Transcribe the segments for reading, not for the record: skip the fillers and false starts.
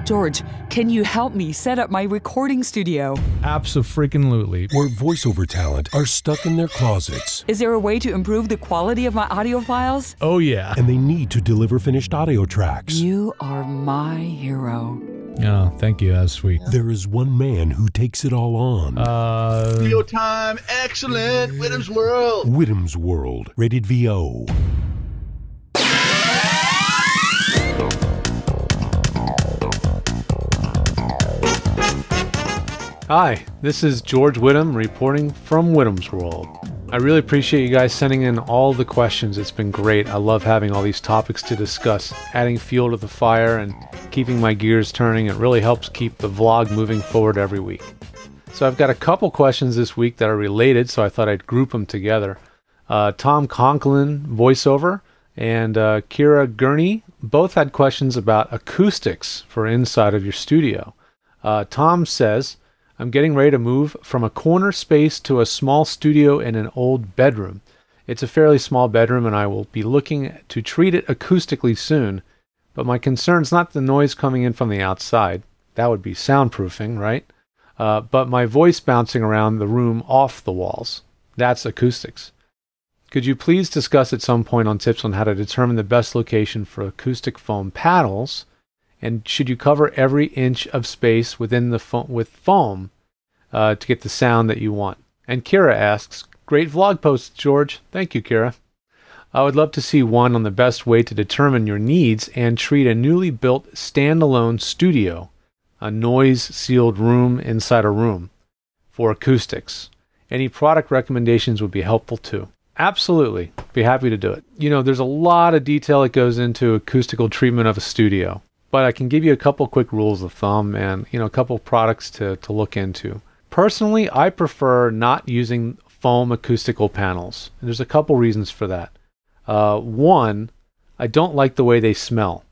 George, can you help me set up my recording studio? Abso-freaking-lutely. Where voiceover talent are stuck in their closets. Is there a way to improve the quality of my audio files? Oh yeah. And they need to deliver finished audio tracks. You are my hero. Oh, thank you. That's sweet. There is one man who takes it all on. Video time, excellent, Whittam's World. Whittam's World, rated VO. Hi, this is George Whittam reporting from Whittam's World. I really appreciate you guys sending in all the questions. It's been great. I love having all these topics to discuss, adding fuel to the fire and keeping my gears turning. It really helps keep the vlog moving forward every week. So I've got a couple questions this week that are related, so I thought I'd group them together. Tom Conklin, voiceover, and Kira Gurnee both had questions about acoustics for inside of your studio. Tom says, I'm getting ready to move from a corner space to a small studio in an old bedroom. It's a fairly small bedroom and I will be looking to treat it acoustically soon, but my concern is not the noise coming in from the outside. That would be soundproofing, right? But my voice bouncing around the room off the walls. That's acoustics. Could you please discuss at some point on tips on how to determine the best location for acoustic foam panels? And should you cover every inch of space within the with foam to get the sound that you want? And Kira asks, great vlog post, George. Thank you, Kira. I would love to see one on the best way to determine your needs and treat a newly built standalone studio, a noise-sealed room inside a room, for acoustics. Any product recommendations would be helpful too. Absolutely. Be happy to do it. You know, there's a lot of detail that goes into acoustical treatment of a studio. But I can give you a couple quick rules of thumb and, you know, a couple products to look into. Personally, I prefer not using foam acoustical panels. And there's a couple reasons for that. One, I don't like the way they smell.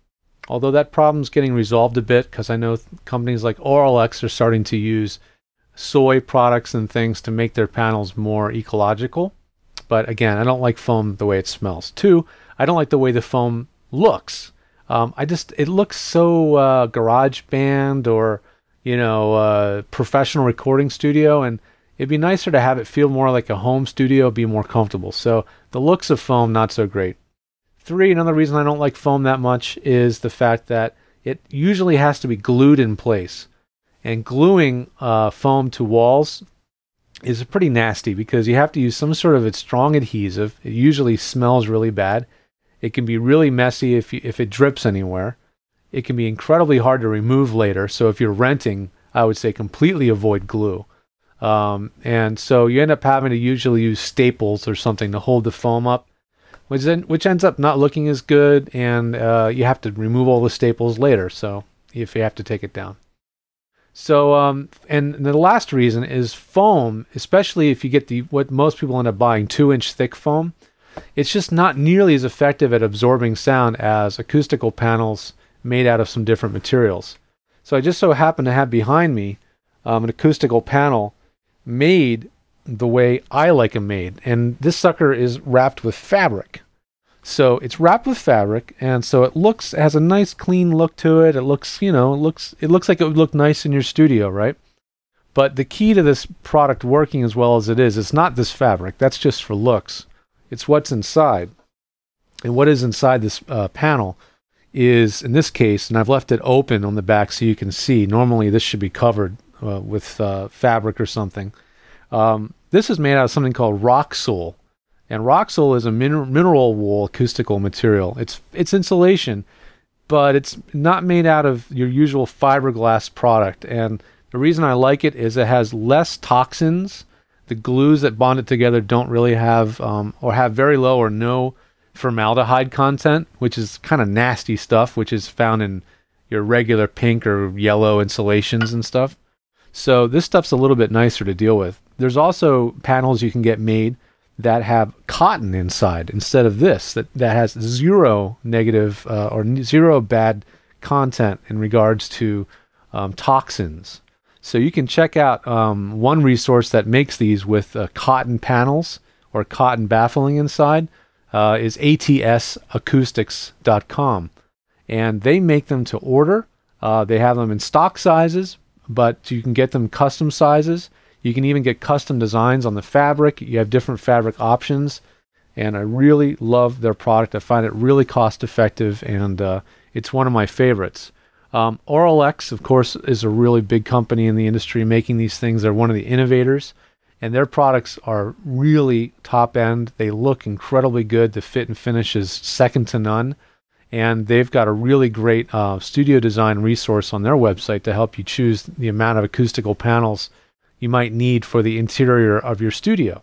Although that problem's getting resolved a bit because I know companies like Auralex are starting to use soy products and things to make their panels more ecological. But again, I don't like foam the way it smells. Two, I don't like the way the foam looks. It looks so garage band or, you know, professional recording studio, and it'd be nicer to have it feel more like a home studio, be more comfortable. So the looks of foam, not so great. Three, another reason I don't like foam that much is the fact that it usually has to be glued in place. And gluing foam to walls is pretty nasty because you have to use some sort of a strong adhesive. It usually smells really bad. It can be really messy if it drips anywhere. It can be incredibly hard to remove later. So if you're renting, I would say completely avoid glue. And so you end up having to usually use staples or something to hold the foam up, which ends up not looking as good, and you have to remove all the staples later. So if you have to take it down. So and the last reason is foam, especially if you get what most people end up buying, 2-inch thick foam. It's just not nearly as effective at absorbing sound as acoustical panels made out of some different materials. So I just so happen to have behind me an acoustical panel made the way I like them made. And this sucker is wrapped with fabric. So it's wrapped with fabric, and so it has a nice clean look to it. It looks, you know, it looks like it would look nice in your studio, right? But the key to this product working as well as it is, it's not this fabric. That's just for looks. It's what's inside. And what is inside this panel is, in this case, and I've left it open on the back so you can see. Normally this should be covered with fabric or something. This is made out of something called Roxul. And Roxul is a mineral wool acoustical material. It's insulation, but it's not made out of your usual fiberglass product. And the reason I like it is it has less toxins. The glues that bond it together don't really have, or have very low or no formaldehyde content, which is kind of nasty stuff, which is found in your regular pink or yellow insulations and stuff. So this stuff's a little bit nicer to deal with. There's also panels you can get made that have cotton inside instead of this, that has zero negative or zero bad content in regards to toxins. So you can check out one resource that makes these with cotton panels or cotton baffling inside is atsacoustics.com. And they make them to order. They have them in stock sizes, but you can get them custom sizes. You can even get custom designs on the fabric. You have different fabric options, and I really love their product. I find it really cost effective, and it's one of my favorites. Auralex, of course, is a really big company in the industry making these things. They're one of the innovators, and their products are really top end. They look incredibly good. The fit and finish is second to none. And they've got a really great studio design resource on their website to help you choose the amount of acoustical panels you might need for the interior of your studio.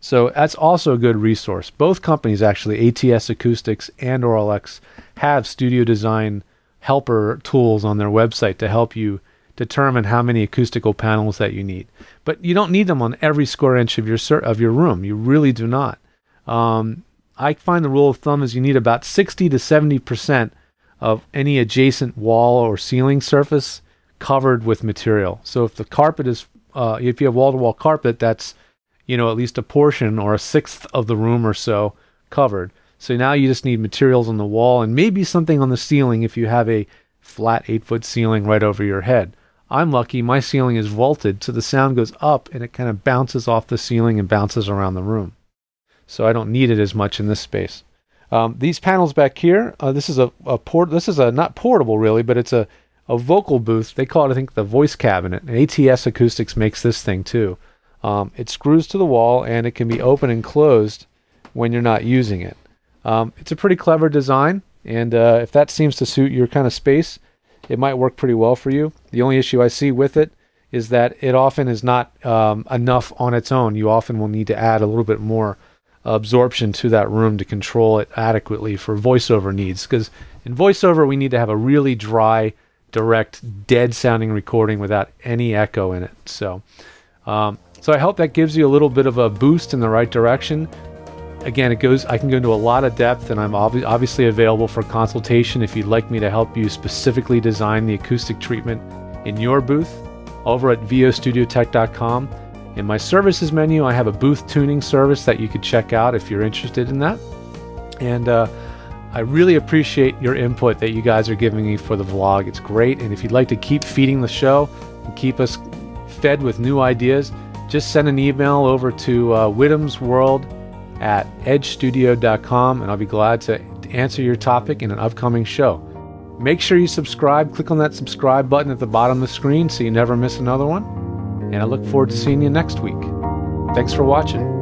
So that's also a good resource. Both companies, actually, ATS Acoustics and Auralex, have studio design helper tools on their website to help you determine how many acoustical panels that you need. But you don't need them on every square inch of your room. You really do not. I find the rule of thumb is you need about 60 to 70% of any adjacent wall or ceiling surface covered with material. So if the carpet is, if you have wall-to-wall carpet, that's, at least a portion or a sixth of the room or so covered. So now you just need materials on the wall and maybe something on the ceiling if you have a flat 8-foot ceiling right over your head. I'm lucky, my ceiling is vaulted, so the sound goes up and it kind of bounces off the ceiling and bounces around the room. So I don't need it as much in this space. These panels back here, this is not portable really, but it's a vocal booth. They call it, I think, the voice cabinet. And ATS Acoustics makes this thing too. It screws to the wall and it can be open and closed when you're not using it. It's a pretty clever design, and if that seems to suit your kind of space, it might work pretty well for you. The only issue I see with it is that it often is not enough on its own. You often will need to add a little bit more absorption to that room to control it adequately for voiceover needs, because in voiceover we need to have a really dry, direct, dead sounding recording without any echo in it. So I hope that gives you a little bit of a boost in the right direction. Again, I can go into a lot of depth, and I'm obviously available for consultation if you'd like me to help you specifically design the acoustic treatment in your booth over at vostudiotech.com. In my services menu, I have a booth tuning service that you could check out if you're interested in that. And I really appreciate your input that you guys are giving me for the vlog. It's great. And if you'd like to keep feeding the show and keep us fed with new ideas, just send an email over to whittamsworld@edgestudio.com, and I'll be glad to answer your topic in an upcoming show. Make sure you subscribe. Click on that subscribe button at the bottom of the screen so you never miss another one. And I look forward to seeing you next week. Thanks for watching.